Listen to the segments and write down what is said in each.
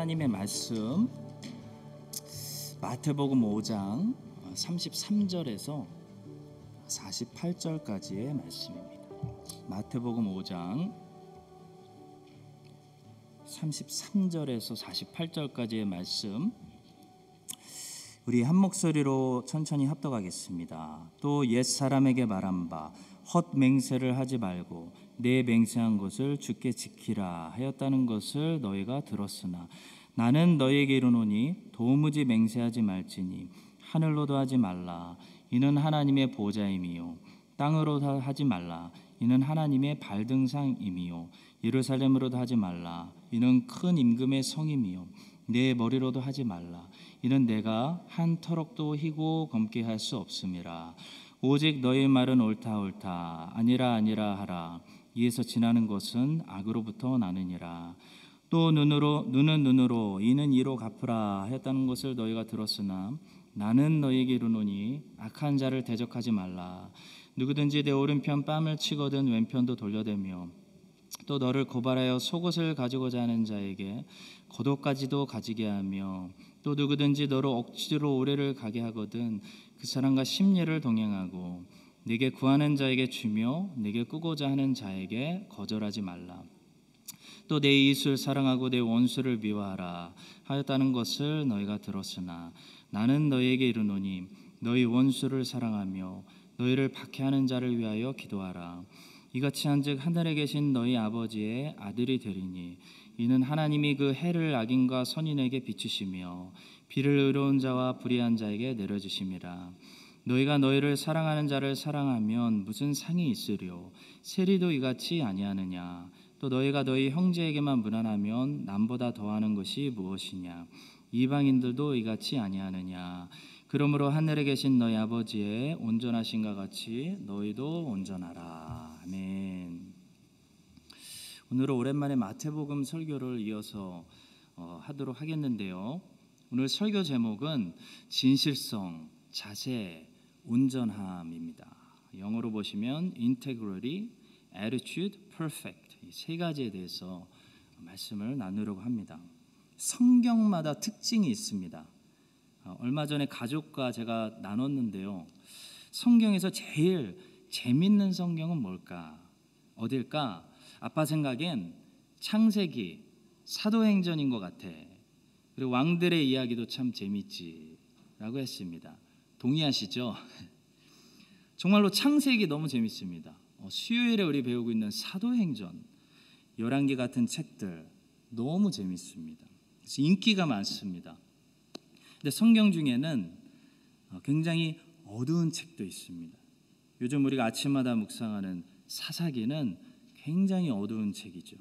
하나님의 말씀 마태복음 5장 33절에서 48절까지의 말씀입니다. 마태복음 5장 33절에서 48절까지의 말씀 우리 한 목소리로 천천히 합독하겠습니다. 또 옛 사람에게 말한 바 헛 맹세를 하지 말고 내 맹세한 것을 주께 지키라 하였다는 것을 너희가 들었으나 나는 너희에게 이르노니 도무지 맹세하지 말지니 하늘로도 하지 말라 이는 하나님의 보좌임이요 땅으로도 하지 말라 이는 하나님의 발등상임이요 예루살렘으로도 하지 말라 이는 큰 임금의 성임이요 내 머리로도 하지 말라 이는 내가 한 터럭도 희고 검게 할 수 없음이라. 오직 너희 말은 옳다 옳다 아니라 아니라 하라. 이에서 지나는 것은 악으로부터 나느니라. 또 눈은 눈으로 이는 이로 갚으라 하였다는 것을 너희가 들었으나 나는 너희에게 이르노니 악한 자를 대적하지 말라. 누구든지 내 오른편 뺨을 치거든 왼편도 돌려대며 또 너를 고발하여 속옷을 가지고자 하는 자에게 겉옷까지도 가지게 하며 또 누구든지 너를 억지로 오래를 가게 하거든 그 사람과 심리를 동행하고 내게 구하는 자에게 주며 내게 꾸고자 하는 자에게 거절하지 말라. 또 내 이웃을 사랑하고 내 원수를 미워하라 하였다는 것을 너희가 들었으나 나는 너희에게 이르노니 너희 원수를 사랑하며 너희를 박해하는 자를 위하여 기도하라. 이같이 한즉 하늘에 계신 너희 아버지의 아들이 되리니 이는 하나님이 그 해를 악인과 선인에게 비추시며 비를 의로운 자와 불의한 자에게 내려주심이라. 너희가 너희를 사랑하는 자를 사랑하면 무슨 상이 있으리요 세리도 이같이 아니하느냐. 또 너희가 너희 형제에게만 무난하면 남보다 더하는 것이 무엇이냐. 이방인들도 이같이 아니하느냐. 그러므로 하늘에 계신 너희 아버지의 온전하신가 같이 너희도 온전하라. 아멘. 오늘은 오랜만에 마태복음 설교를 이어서 하도록 하겠는데요. 오늘 설교 제목은 진실성, 자세, 온전함입니다. 영어로 보시면 integrity, attitude, perfect 이 세 가지에 대해서 말씀을 나누려고 합니다. 성경마다 특징이 있습니다. 얼마 전에 가족과 제가 나눴는데요. 성경에서 제일 재밌는 성경은 뭘까? 어딜까? 아빠 생각엔 창세기, 사도행전인 것 같아. 그리고 왕들의 이야기도 참 재밌지 라고 했습니다. 동의하시죠? 정말로 창세기 너무 재밌습니다. 수요일에 우리 배우고 있는 사도행전, 열왕기 같은 책들 너무 재밌습니다. 그래서 인기가 많습니다. 근데 성경 중에는 굉장히 어두운 책도 있습니다. 요즘 우리가 아침마다 묵상하는 사사기는 굉장히 어두운 책이죠.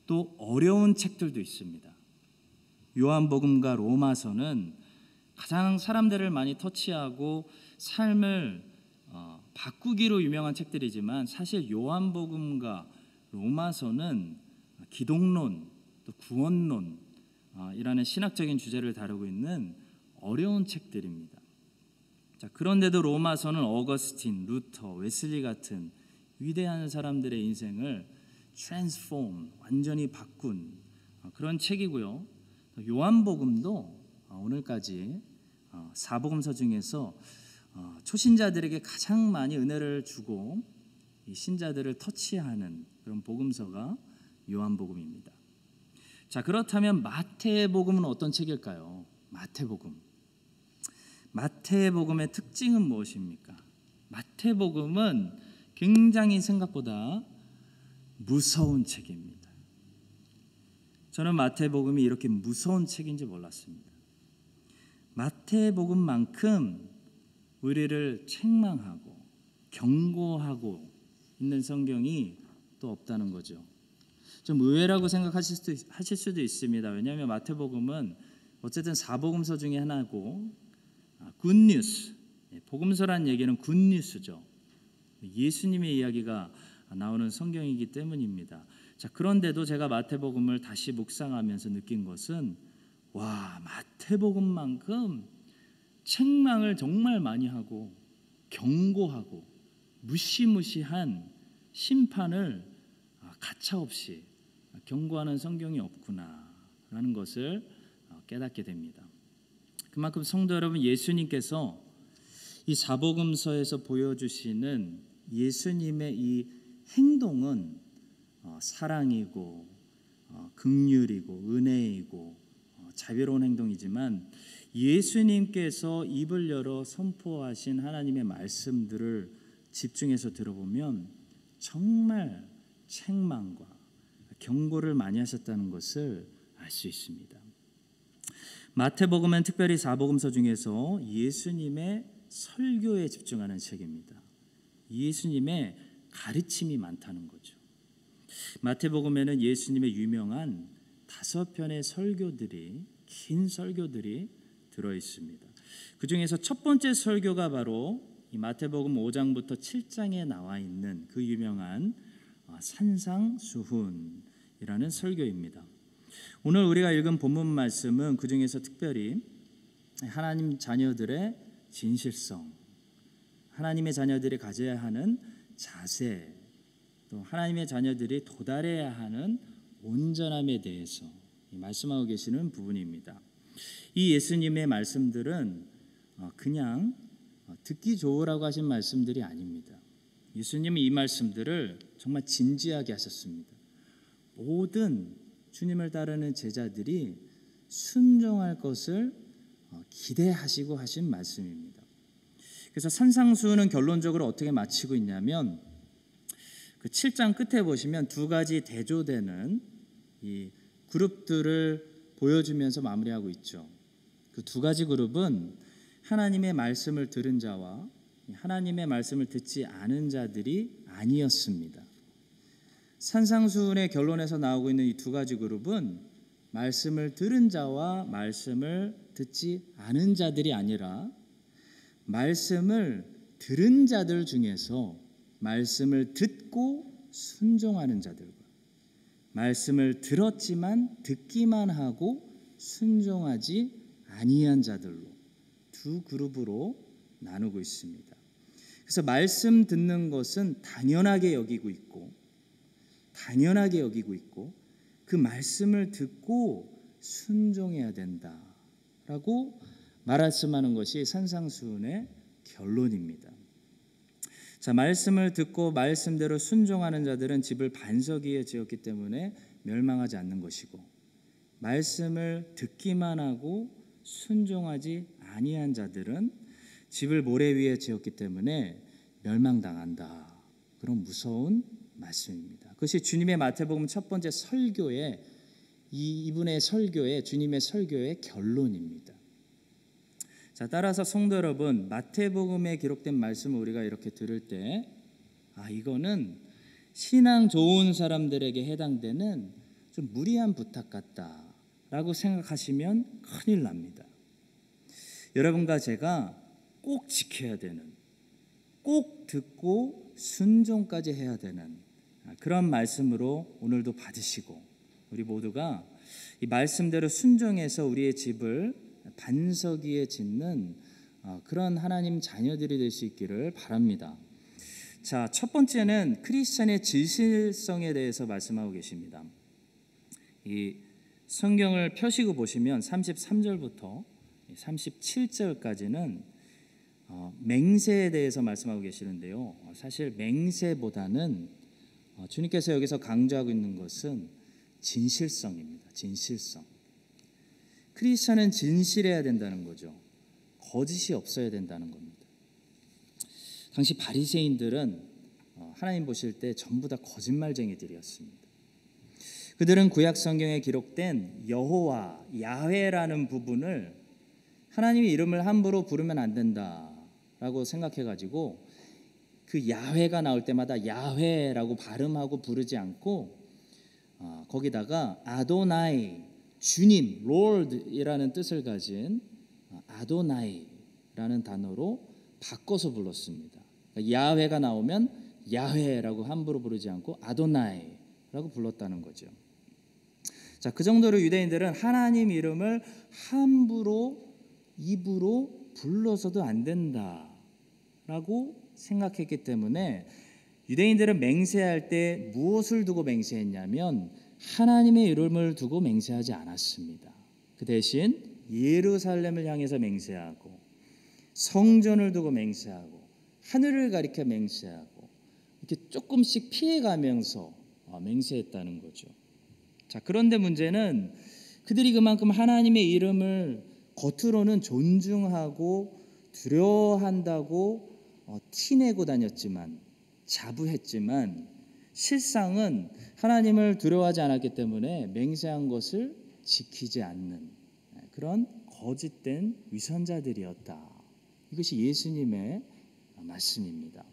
또 어려운 책들도 있습니다. 요한복음과 로마서는 가장 사람들을 많이 터치하고 삶을 바꾸기로 유명한 책들이지만 사실 요한복음과 로마서는 기독론, 또 구원론 이라는 신학적인 주제를 다루고 있는 어려운 책들입니다. 자, 그런데도 로마서는 어거스틴, 루터, 웨슬리 같은 위대한 사람들의 인생을 transform, 완전히 바꾼 그런 책이고요. 요한복음도 오늘까지 사복음서 중에서 초신자들에게 가장 많이 은혜를 주고 이 신자들을 터치하는 그런 복음서가 요한복음입니다. 자, 그렇다면 마태복음은 어떤 책일까요? 마태복음의 특징은 무엇입니까? 마태복음은 굉장히 생각보다 무서운 책입니다. 저는 마태복음이 이렇게 무서운 책인지 몰랐습니다. 마태복음만큼 우리를 책망하고 경고하고 있는 성경이 또 없다는 거죠. 좀 의외라고 생각하실 수도 있습니다. 왜냐하면 마태복음은 어쨌든 사복음서 중에 하나고 굿뉴스, 복음서란 얘기는 굿뉴스죠. 예수님의 이야기가 나오는 성경이기 때문입니다. 자, 그런데도 제가 마태복음을 다시 묵상하면서 느낀 것은 마태복음만큼 책망을 정말 많이 하고 경고하고 무시무시한 심판을 가차없이 경고하는 성경이 없구나 있구나라는 것을 깨닫게 됩니다. 그만큼 성도 여러분, 예수님께서 이 사복음서에서 보여주시는 예수님의 이 행동은 사랑이고 긍휼이고 은혜이고 자비로운 행동이지만, 예수님께서 입을 열어 선포하신 하나님의 말씀들을 집중해서 들어보면 정말 책망과 경고를 많이 하셨다는 것을 알 수 있습니다. 마태복음은 특별히 사복음서 중에서 예수님의 설교에 집중하는 책입니다. 예수님의 가르침이 많다는 거죠. 마태복음에는 예수님의 유명한 5편의 설교들이, 긴 설교들이 들어 있습니다. 그 중에서 첫 번째 설교가 바로 이 마태복음 5장부터 7장에 나와 있는 그 유명한 산상수훈이라는 설교입니다. 오늘 우리가 읽은 본문 말씀은 그 중에서 특별히 하나님 자녀들의 진실성, 하나님의 자녀들이 가져야 하는 자세, 또 하나님의 자녀들이 도달해야 하는 온전함에 대해서 말씀하고 계시는 부분입니다. 이 예수님의 말씀들은 그냥 듣기 좋으라고 하신 말씀들이 아닙니다. 예수님은 이 말씀들을 정말 진지하게 하셨습니다. 모든 주님을 따르는 제자들이 순종할 것을 기대하시고 하신 말씀입니다. 그래서 산상수훈은 결론적으로 어떻게 마치고 있냐면, 그 7장 끝에 보시면 두 가지 대조되는 이 그룹들을 보여주면서 마무리하고 있죠. 그 두 가지 그룹은 하나님의 말씀을 들은 자와 하나님의 말씀을 듣지 않은 자들이 아니었습니다. 산상수훈의 결론에서 나오고 있는 이 두 가지 그룹은 말씀을 들은 자와 말씀을 듣지 않은 자들이 아니라, 말씀을 들은 자들 중에서 말씀을 듣고 순종하는 자들과, 말씀을 들었지만 듣기만 하고 순종하지 아니한 자들로 두 그룹으로 나누고 있습니다. 그래서 말씀 듣는 것은 당연하게 여기고 있고 그 말씀을 듣고 순종해야 된다라고 말씀하는 것이 산상수훈의 결론입니다. 자, 말씀을 듣고 말씀대로 순종하는 자들은 집을 반석 위에 지었기 때문에 멸망하지 않는 것이고, 말씀을 듣기만 하고 순종하지 아니한 자들은 집을 모래 위에 지었기 때문에 멸망당한다. 그런 무서운 말씀입니다. 그것이 주님의 마태복음 첫 번째 설교의 이분의 설교의 주님의 설교의 결론입니다. 자, 따라서 성도 여러분, 마태복음에 기록된 말씀을 우리가 이렇게 들을 때, 이거는 신앙 좋은 사람들에게 해당되는 좀 무리한 부탁 같다라고 생각하시면 큰일 납니다. 여러분과 제가 꼭 지켜야 되는, 꼭 듣고 순종까지 해야 되는 그런 말씀으로 오늘도 받으시고, 우리 모두가 이 말씀대로 순종해서 우리의 집을 반석 위에 짓는 그런 하나님 자녀들이 될 수 있기를 바랍니다. 자, 첫 번째는 크리스찬의 진실성에 대해서 말씀하고 계십니다. 이 성경을 펴시고 보시면 33절부터 37절까지는 맹세에 대해서 말씀하고 계시는데요. 사실 맹세보다는 주님께서 여기서 강조하고 있는 것은 진실성입니다. 진실성. 크리스천은 진실해야 된다는 거죠. 거짓이 없어야 된다는 겁니다. 당시 바리새인들은 하나님 보실 때 전부 다 거짓말쟁이들이었습니다. 그들은 구약 성경에 기록된 여호와, 야훼라는 부분을 하나님의 이름을 함부로 부르면 안 된다라고 생각해가지고 그 야훼가 나올 때마다 야훼라고 발음하고 부르지 않고 거기다가 아도나이, 주님, 롤드이라는 뜻을 가진 아도나이라는 단어로 바꿔서 불렀습니다. 야훼가 나오면 야훼라고 함부로 부르지 않고 아도나이라고 불렀다는 거죠. 자, 그 정도로 유대인들은 하나님 이름을 함부로 입으로 불러서도 안 된다라고 생각했기 때문에 유대인들은 맹세할 때 무엇을 두고 맹세했냐면 하나님의 이름을 두고 맹세하지 않았습니다. 그 대신 예루살렘을 향해서 맹세하고 성전을 두고 맹세하고 하늘을 가리켜 맹세하고 이렇게 조금씩 피해가면서 맹세했다는 거죠. 자, 그런데 문제는 그들이 그만큼 하나님의 이름을 겉으로는 존중하고 두려워한다고 티내고 다녔지만 자부했지만 실상은 하나님을 두려워하지 않았기 때문에 맹세한 것을 지키지 않는 그런 거짓된 위선자들이었다. 이것이 예수님의 말씀입니다.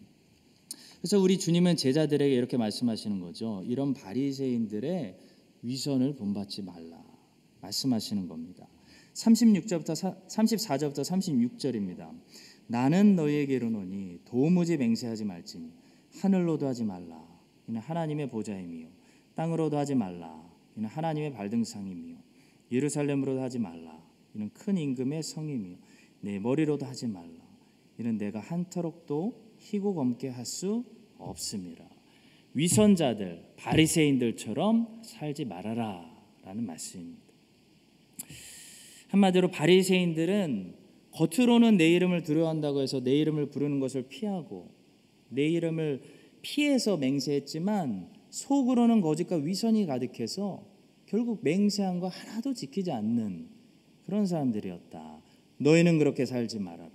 그래서 우리 주님은 제자들에게 이렇게 말씀하시는 거죠. 이런 바리새인들의 위선을 본받지 말라 말씀하시는 겁니다. 34절부터 36절입니다. 나는 너희에게 이르노니 도무지 맹세하지 말지니 하늘로도 하지 말라 이는 하나님의 보좌임이요 땅으로도 하지 말라 이는 하나님의 발등상임이요 예루살렘으로도 하지 말라 이는 큰 임금의 성임이요 내 머리로도 하지 말라 이는 내가 한터럭도 희고 검게 할 수 없음이라. 위선자들 바리새인들처럼 살지 말아라 라는 말씀입니다. 한마디로 바리새인들은 겉으로는 내 이름을 두려워한다고 해서 내 이름을 부르는 것을 피하고 내 이름을 피해서 맹세했지만 속으로는 거짓과 위선이 가득해서 결국 맹세한 거 하나도 지키지 않는 그런 사람들이었다. 너희는 그렇게 살지 말아라.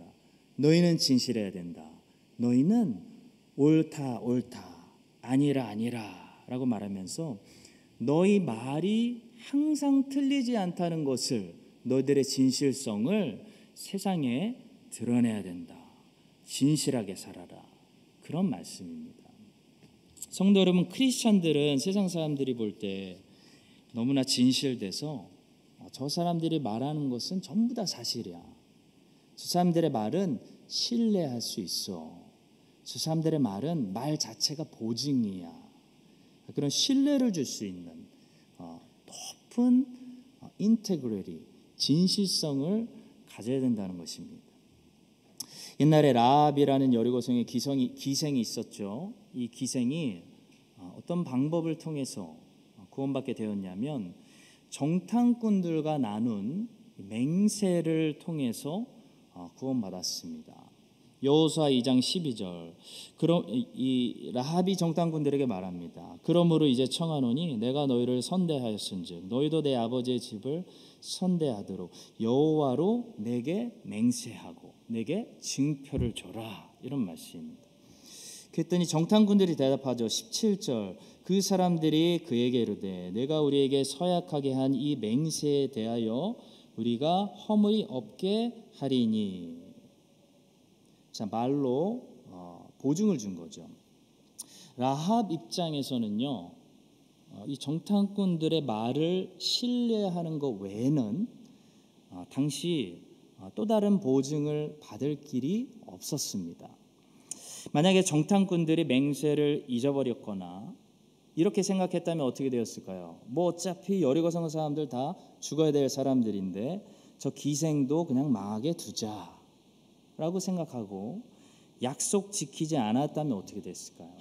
너희는 진실해야 된다. 너희는 옳다 아니라 라고 말하면서 너희 말이 항상 틀리지 않다는 것을 너희들의 진실성을 세상에 드러내야 된다. 진실하게 살아라. 그런 말씀입니다. 성도 여러분, 크리스천들은 세상 사람들이 볼 때 너무나 진실돼서 저 사람들이 말하는 것은 전부 다 사실이야. 저 사람들의 말은 신뢰할 수 있어. 저 사람들의 말은 말 자체가 보증이야. 그런 신뢰를 줄 수 있는 높은 인테그리티, 진실성을 가져야 된다는 것입니다. 옛날에 라합이라는 여리고성의 기생이 있었죠. 이 기생이 어떤 방법을 통해서 구원받게 되었냐면 정탐꾼들과 나눈 맹세를 통해서 구원받았습니다. 여호수아 2장 12절. 그럼 이 라합이 정탐꾼들에게 말합니다. 그러므로 이제 청하노니 내가 너희를 선대하였은즉 너희도 내 아버지의 집을 선대하도록 여호와로 내게 맹세하고 내게 증표를 줘라. 이런 말씀입니다. 그랬더니 정탐꾼들이 대답하죠. 17절. 그 사람들이 그에게 이르되 내가 우리에게 서약하게 한 이 맹세에 대하여 우리가 허물이 없게 하리니. 자, 말로 보증을 준 거죠. 라합 입장에서는요, 이 정탐꾼들의 말을 신뢰하는 것 외에는 당시 또 다른 보증을 받을 길이 없었습니다. 만약에 정탐꾼들이 맹세를 잊어버렸거나 이렇게 생각했다면 어떻게 되었을까요? 뭐 어차피 여리고성 사람들 다 죽어야 될 사람들인데 저 기생도 그냥 망하게 두자라고 생각하고 약속 지키지 않았다면 어떻게 됐을까요?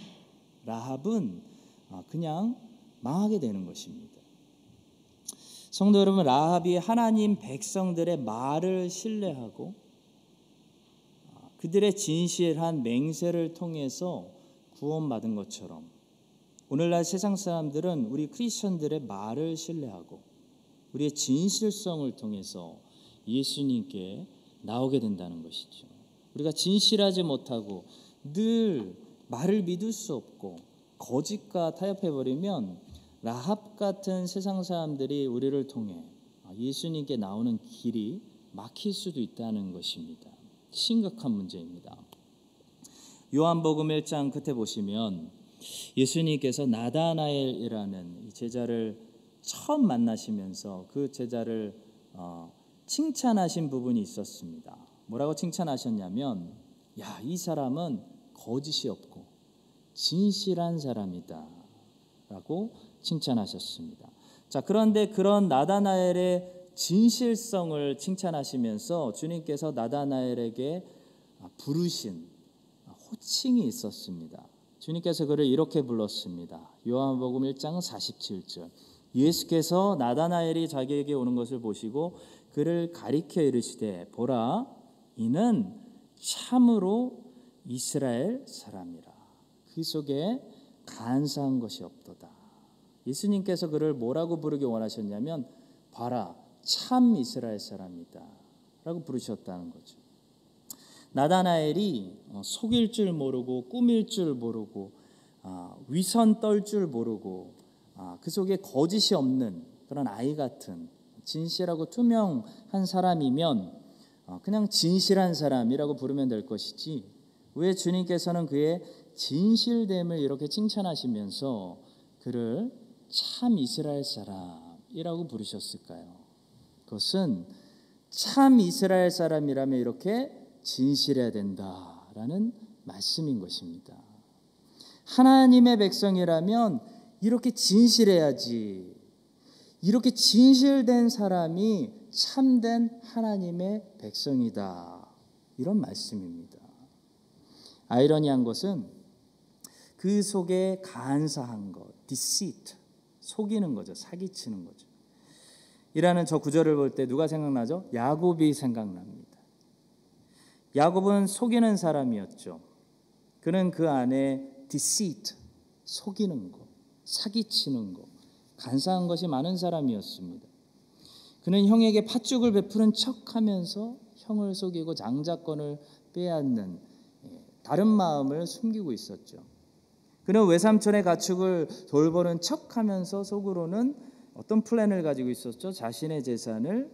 라합은 그냥 망하게 되는 것입니다. 성도 여러분, 라합이 하나님 백성들의 말을 신뢰하고 그들의 진실한 맹세를 통해서 구원받은 것처럼 오늘날 세상 사람들은 우리 크리스천들의 말을 신뢰하고 우리의 진실성을 통해서 예수님께 나오게 된다는 것이죠. 우리가 진실하지 못하고 늘 말을 믿을 수 없고 거짓과 타협해버리면 라합 같은 세상 사람들이 우리를 통해 예수님께 나오는 길이 막힐 수도 있다는 것입니다. 심각한 문제입니다. 요한복음 1장 끝에 보시면 예수님께서 나다나엘이라는 제자를 처음 만나시면서 그 제자를 칭찬하신 부분이 있었습니다. 뭐라고 칭찬하셨냐면, 야, 이 사람은 거짓이 없고 진실한 사람이다 라고 칭찬하셨습니다. 자, 그런데 그런 나다나엘의 진실성을 칭찬하시면서 주님께서 나다나엘에게 부르신 호칭이 있었습니다. 주님께서 그를 이렇게 불렀습니다. 요한복음 1장 47절. 예수께서 나다나엘이 자기에게 오는 것을 보시고 그를 가리켜 이르시되 보라 이는 참으로 이스라엘 사람이라. 그 속에 간사한 것이 없도다. 예수님께서 그를 뭐라고 부르기 원하셨냐면 봐라 참 이스라엘 사람이다 라고 부르셨다는 거죠. 나다나엘이 속일 줄 모르고 꾸밀 줄 모르고 위선 떨 줄 모르고 그 속에 거짓이 없는 그런 아이 같은 진실하고 투명한 사람이면 그냥 진실한 사람이라고 부르면 될 것이지 왜 주님께서는 그의 진실됨을 이렇게 칭찬하시면서 그를 참 이스라엘 사람이라고 부르셨을까요? 그것은 참 이스라엘 사람이라면 이렇게 진실해야 된다라는 말씀인 것입니다. 하나님의 백성이라면 이렇게 진실해야지. 이렇게 진실된 사람이 참된 하나님의 백성이다. 이런 말씀입니다. 아이러니한 것은 그 속에 간사한 것, deceit, 속이는 거죠. 사기치는 거죠. 이라는 저 구절을 볼 때 누가 생각나죠? 야곱이 생각납니다. 야곱은 속이는 사람이었죠. 그는 그 안에 deceit, 속이는 것, 사기치는 것, 간사한 것이 많은 사람이었습니다. 그는 형에게 팥죽을 베푸는 척하면서 형을 속이고 장자권을 빼앗는 다른 마음을 숨기고 있었죠. 그는 외삼촌의 가축을 돌보는 척하면서 속으로는 어떤 플랜을 가지고 있었죠? 자신의 재산을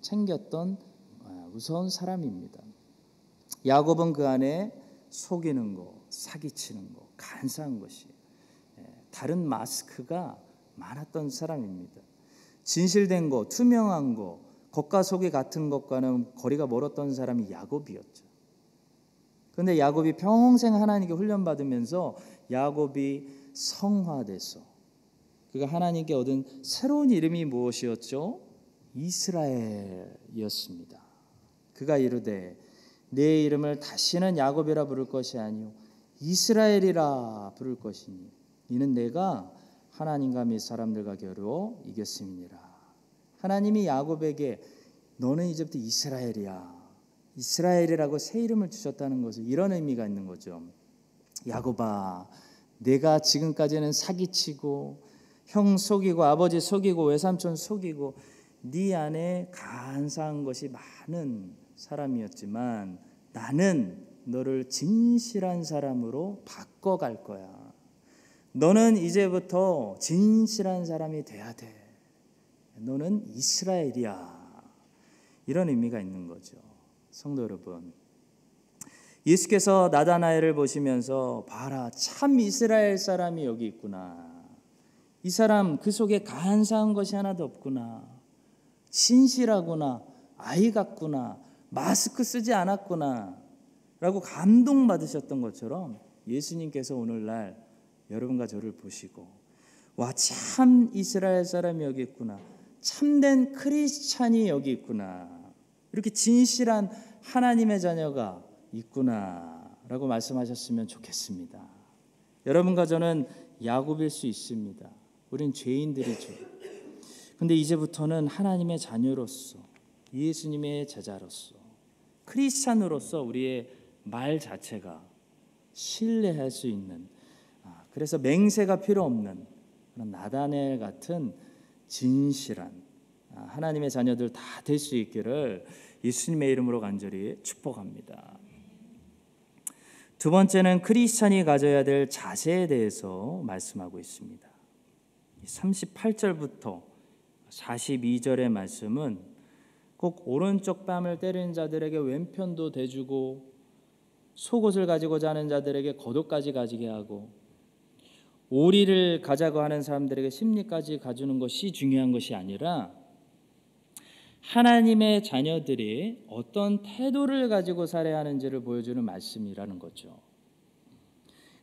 챙겼던 무서운 사람입니다. 야곱은 그 안에 속이는 거, 사기치는 거, 간사한 것이 다른 마스크가 많았던 사람입니다. 진실된 거, 투명한 거, 겉과 속이 같은 것과는 거리가 멀었던 사람이 야곱이었죠. 그런데 야곱이 평생 하나님께 훈련받으면서 야곱이 성화돼서 그가 하나님께 얻은 새로운 이름이 무엇이었죠? 이스라엘이었습니다. 그가 이르되 내 이름을 다시는 야곱이라 부를 것이 아니요 이스라엘이라 부를 것이니 이는 내가 하나님과 및 사람들과 겨루어 이겼음이니라. 하나님이 야곱에게 너는 이제부터 이스라엘이라고 새 이름을 주셨다는 것은 이런 의미가 있는 거죠. 야곱아, 내가 지금까지는 사기치고 형 속이고 아버지 속이고 외삼촌 속이고 네 안에 간사한 것이 많은 사람이었지만 나는 너를 진실한 사람으로 바꿔갈 거야. 너는 이제부터 진실한 사람이 돼야 돼. 너는 이스라엘이야. 이런 의미가 있는 거죠. 성도 여러분, 예수께서 나다나엘을 보시면서 봐라 참 이스라엘 사람이 여기 있구나. 이 사람 그 속에 간사한 것이 하나도 없구나. 진실하구나. 아이 같구나. 마스크 쓰지 않았구나 라고 감동받으셨던 것처럼 예수님께서 오늘날 여러분과 저를 보시고 와 참 이스라엘 사람이 여기 있구나. 참된 크리스찬이 여기 있구나. 이렇게 진실한 하나님의 자녀가 있구나 라고 말씀하셨으면 좋겠습니다. 여러분과 저는 야곱일 수 있습니다. 우린 죄인들이죠. 근데 이제부터는 하나님의 자녀로서 예수님의 제자로서 크리스찬으로서 우리의 말 자체가 신뢰할 수 있는 그래서 맹세가 필요 없는 그런 나다넬 같은 진실한 하나님의 자녀들 다 될 수 있기를 예수님의 이름으로 간절히 축복합니다. 두 번째는 크리스찬이 가져야 될 자세에 대해서 말씀하고 있습니다. 38절부터 42절의 말씀은 꼭 오른쪽 뺨을 때리는 자들에게 왼편도 대주고 속옷을 가지고 자는 자들에게 겉옷까지 가지게 하고 오리를 가자고 하는 사람들에게 심리까지 가주는 것이 중요한 것이 아니라 하나님의 자녀들이 어떤 태도를 가지고 살아야 하는지를 보여주는 말씀이라는 거죠.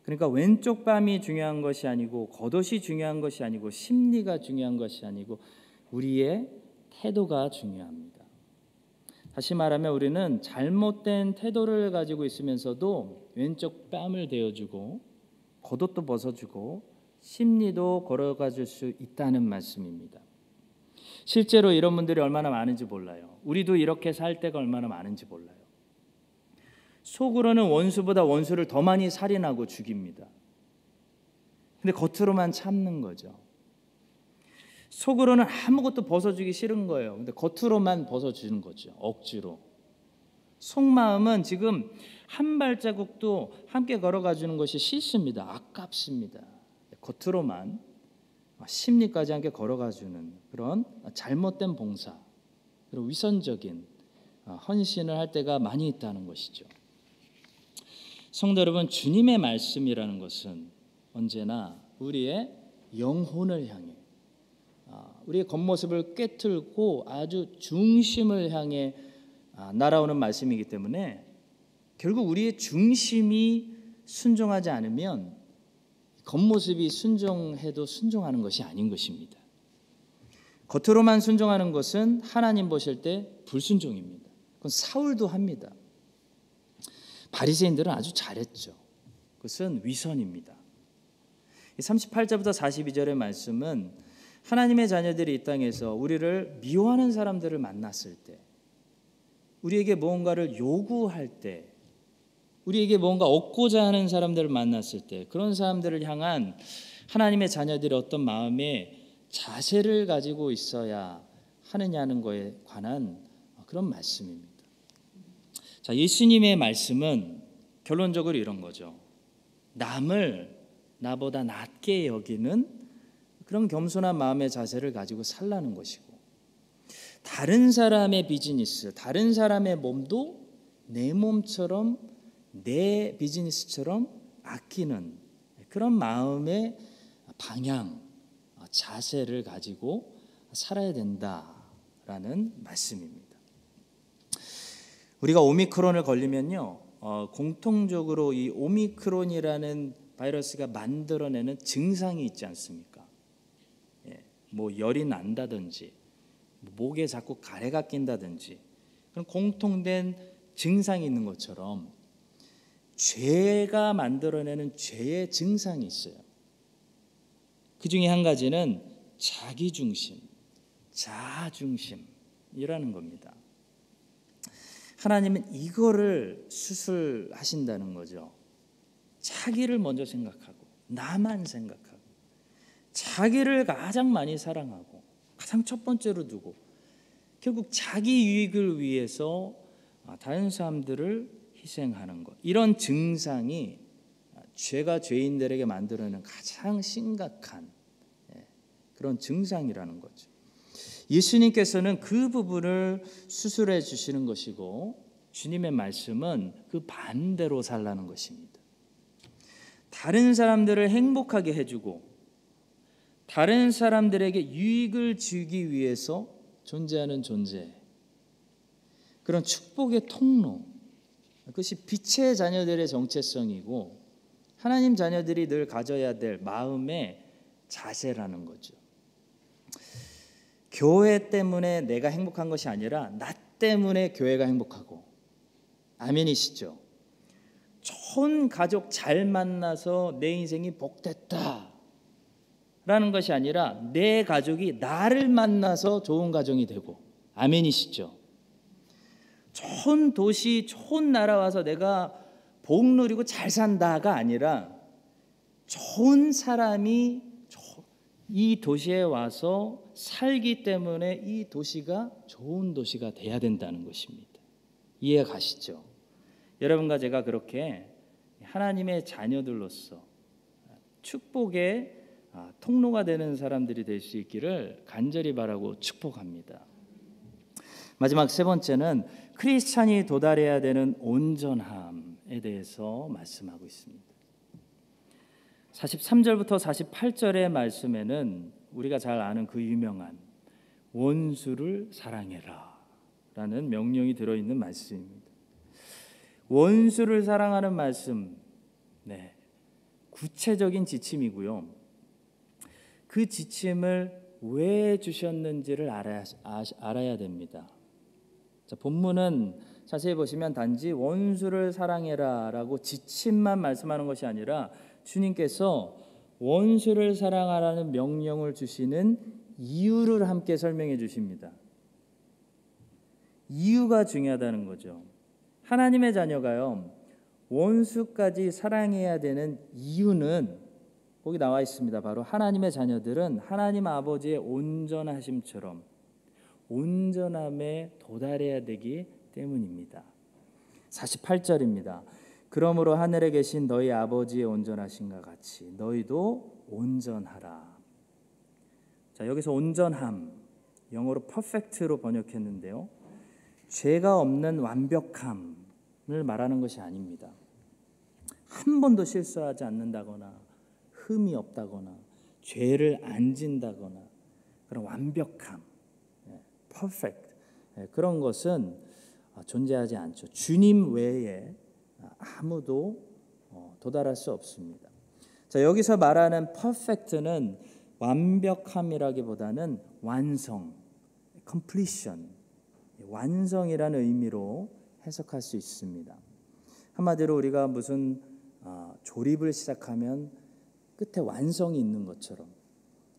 그러니까 왼쪽 뺨이 중요한 것이 아니고 겉옷이 중요한 것이 아니고 심리가 중요한 것이 아니고 우리의 태도가 중요합니다. 다시 말하면 우리는 잘못된 태도를 가지고 있으면서도 왼쪽 뺨을 대어주고 겉옷도 벗어주고 심리도 걸어가 줄 수 있다는 말씀입니다. 실제로 이런 분들이 얼마나 많은지 몰라요. 우리도 이렇게 살 때가 얼마나 많은지 몰라요. 속으로는 원수보다 원수를 더 많이 살인하고 죽입니다. 근데 겉으로만 참는 거죠. 속으로는 아무것도 벗어주기 싫은 거예요. 근데 겉으로만 벗어주는 거죠. 억지로. 속마음은 지금 한 발자국도 함께 걸어가 주는 것이 싫습니다. 아깝습니다. 겉으로만 심리까지 함께 걸어가 주는 그런 잘못된 봉사, 그리고 위선적인 헌신을 할 때가 많이 있다는 것이죠. 성도 여러분, 주님의 말씀이라는 것은 언제나 우리의 영혼을 향해, 우리의 겉모습을 꿰뚫고 아주 중심을 향해 날아오는 말씀이기 때문에 결국 우리의 중심이 순종하지 않으면 겉모습이 순종해도 순종하는 것이 아닌 것입니다. 겉으로만 순종하는 것은 하나님 보실 때 불순종입니다. 그건 사울도 합니다. 바리새인들은 아주 잘했죠. 그것은 위선입니다. 38절부터 42절의 말씀은 하나님의 자녀들이 이 땅에서 우리를 미워하는 사람들을 만났을 때, 우리에게 무언가를 요구할 때, 우리에게 뭔가 얻고자 하는 사람들을 만났을 때, 그런 사람들을 향한 하나님의 자녀들이 어떤 마음의 자세를 가지고 있어야 하느냐는 것에 관한 그런 말씀입니다. 자, 예수님의 말씀은 결론적으로 이런 거죠. 남을 나보다 낮게 여기는 그런 겸손한 마음의 자세를 가지고 살라는 것이고, 다른 사람의 비즈니스, 다른 사람의 몸도 내 몸처럼, 내 비즈니스처럼 아끼는 그런 마음의 방향, 자세를 가지고 살아야 된다라는 말씀입니다. 우리가 오미크론을 걸리면요, 공통적으로 이 오미크론이라는 바이러스가 만들어내는 증상이 있지 않습니까? 뭐 열이 난다든지, 목에 자꾸 가래가 낀다든지, 그런 공통된 증상이 있는 것처럼 죄가 만들어내는 죄의 증상이 있어요. 그 중에 한 가지는 자기중심, 자아중심이라는 겁니다. 하나님은 이거를 수술하신다는 거죠. 자기를 먼저 생각하고, 나만 생각하고, 자기를 가장 많이 사랑하고 가장 첫 번째로 두고, 결국 자기 유익을 위해서 다른 사람들을 희생하는 것, 이런 증상이 죄가 죄인들에게 만들어내는 가장 심각한 그런 증상이라는 거죠. 예수님께서는 그 부분을 수술해 주시는 것이고, 주님의 말씀은 그 반대로 살라는 것입니다. 다른 사람들을 행복하게 해주고 다른 사람들에게 유익을 주기 위해서 존재하는 존재, 그런 축복의 통로, 그것이 빛의 자녀들의 정체성이고 하나님 자녀들이 늘 가져야 될 마음의 자세라는 거죠. 교회 때문에 내가 행복한 것이 아니라 나 때문에 교회가 행복하고, 아멘이시죠? 좋은 가족 잘 만나서 내 인생이 복됐다 라는 것이 아니라 내 가족이 나를 만나서 좋은 가정이 되고, 아멘이시죠? 좋은 도시, 좋은 나라 와서 내가 복 누리고 잘 산다가 아니라 좋은 사람이 이 도시에 와서 살기 때문에 이 도시가 좋은 도시가 돼야 된다는 것입니다. 이해가 가시죠? 여러분과 제가 그렇게 하나님의 자녀들로서 축복의 통로가 되는 사람들이 될 수 있기를 간절히 바라고 축복합니다. 마지막 세 번째는 크리스찬이 도달해야 되는 온전함에 대해서 말씀하고 있습니다. 43절부터 48절의 말씀에는 우리가 잘 아는 그 유명한 원수를 사랑해라 라는 명령이 들어있는 말씀입니다. 원수를 사랑하는 말씀, 구체적인 지침이고요. 그 지침을 왜 주셨는지를 알아야 됩니다. 자, 본문은 자세히 보시면 단지 원수를 사랑해라 라고 지침만 말씀하는 것이 아니라 주님께서 원수를 사랑하라는 명령을 주시는 이유를 함께 설명해 주십니다. 이유가 중요하다는 거죠. 하나님의 자녀가요, 원수까지 사랑해야 되는 이유는 거기 나와 있습니다. 바로 하나님의 자녀들은 하나님 아버지의 온전하심처럼 온전함에 도달해야 되기 때문입니다. 48절입니다. 그러므로 하늘에 계신 너희 아버지의 온전하심과 같이 너희도 온전하라. 자, 여기서 온전함, 영어로 perfect로 번역했는데요, 죄가 없는 완벽함을 말하는 것이 아닙니다. 한 번도 실수하지 않는다거나 흠이 없다거나 죄를 안 진다거나 그런 완벽함, perfect, 그런 것은 존재하지 않죠. 주님 외에 아무도 도달할 수 없습니다. 자, 여기서 말하는 perfect는 완벽함이라기보다는 완성, completion, 완성이라는 의미로 해석할 수 있습니다. 한마디로 우리가 무슨 조립을 시작하면 끝에 완성이 있는 것처럼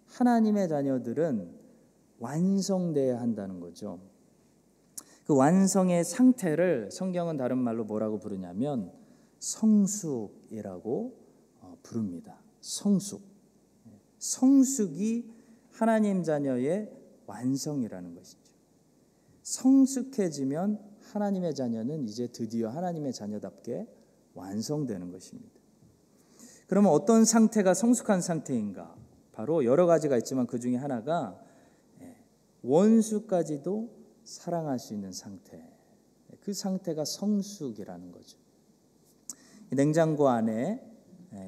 하나님의 자녀들은 완성돼야 한다는 거죠. 그 완성의 상태를 성경은 다른 말로 뭐라고 부르냐면 성숙이라고 부릅니다. 성숙. 성숙이 하나님 자녀의 완성이라는 것이죠. 성숙해지면 하나님의 자녀는 이제 드디어 하나님의 자녀답게 완성되는 것입니다. 그러면 어떤 상태가 성숙한 상태인가? 바로 여러 가지가 있지만 그 중에 하나가 원수까지도 사랑할 수 있는 상태, 그 상태가 성숙이라는 거죠. 냉장고 안에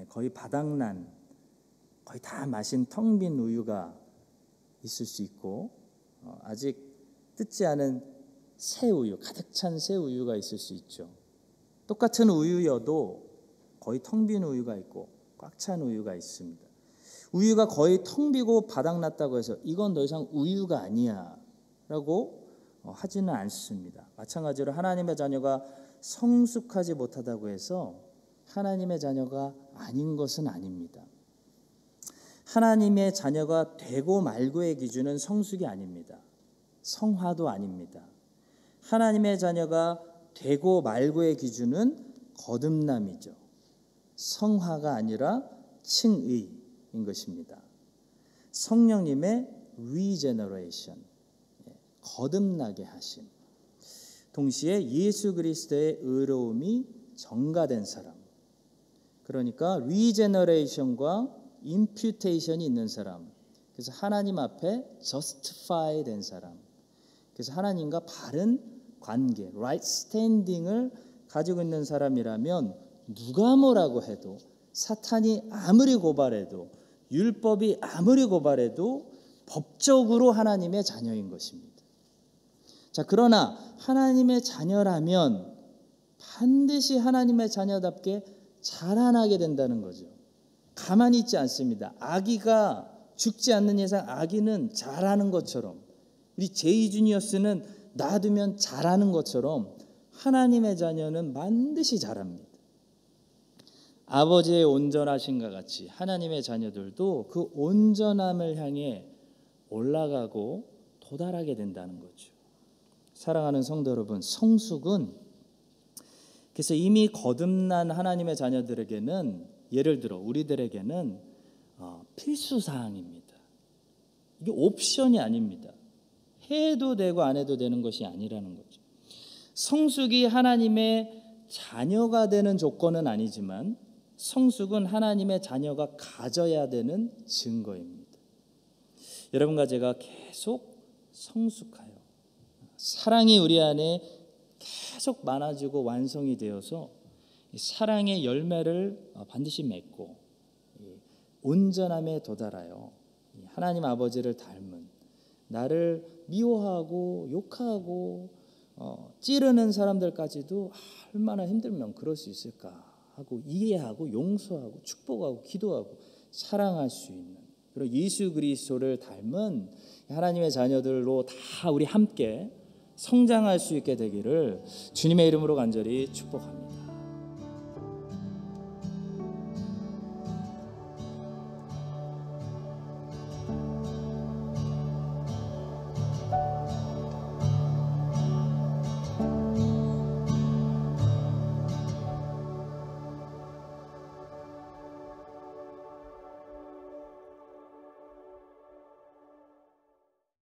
거의 바닥난, 거의 다 마신 텅 빈 우유가 있을 수 있고, 아직 뜯지 않은 새 우유, 가득 찬 새 우유가 있을 수 있죠. 똑같은 우유여도 거의 텅 빈 우유가 있고 꽉 찬 우유가 있습니다. 우유가 거의 텅 비고 바닥났다고 해서 이건 더 이상 우유가 아니야 라고 하지는 않습니다. 마찬가지로 하나님의 자녀가 성숙하지 못하다고 해서 하나님의 자녀가 아닌 것은 아닙니다. 하나님의 자녀가 되고 말고의 기준은 성숙이 아닙니다. 성화도 아닙니다. 하나님의 자녀가 되고 말고의 기준은 거듭남이죠. 성화가 아니라 칭의인 것입니다. 성령님의 regeneration, 거듭나게 하심. 동시에 예수 그리스도의 의로움이 전가된 사람. 그러니까 regeneration과 imputation이 있는 사람. 그래서 하나님 앞에 justify 된 사람. 그래서 하나님과 바른 관계, right standing을 가지고 있는 사람이라면 누가 뭐라고 해도, 사탄이 아무리 고발해도, 율법이 아무리 고발해도 법적으로 하나님의 자녀인 것입니다. 자, 그러나 하나님의 자녀라면 반드시 하나님의 자녀답게 자라나게 된다는 거죠. 가만히 있지 않습니다. 아기가 죽지 않는 이상 아기는 자라는 것처럼, 우리 제이 주니어스는 놔두면 자라는 것처럼 하나님의 자녀는 반드시 자랍니다. 아버지의 온전하심과 같이 하나님의 자녀들도 그 온전함을 향해 올라가고 도달하게 된다는 거죠. 사랑하는 성도 여러분, 성숙은 그래서 이미 거듭난 하나님의 자녀들에게는, 예를 들어 우리들에게는 필수 사항입니다. 이게 옵션이 아닙니다. 해도 되고 안 해도 되는 것이 아니라는 거죠. 성숙이 하나님의 자녀가 되는 조건은 아니지만 성숙은 하나님의 자녀가 가져야 되는 증거입니다. 여러분과 제가 계속 성숙하여 사랑이 우리 안에 계속 많아지고 완성이 되어서 사랑의 열매를 반드시 맺고 온전함에 도달하여 하나님 아버지를 닮은, 나를 미워하고 욕하고 찌르는 사람들까지도 얼마나 힘들면 그럴 수 있을까 하고 이해하고 용서하고 축복하고 기도하고 사랑할 수 있는, 그리고 예수 그리스도를 닮은 하나님의 자녀들로 다 우리 함께 성장할 수 있게 되기를 주님의 이름으로 간절히 축복합니다.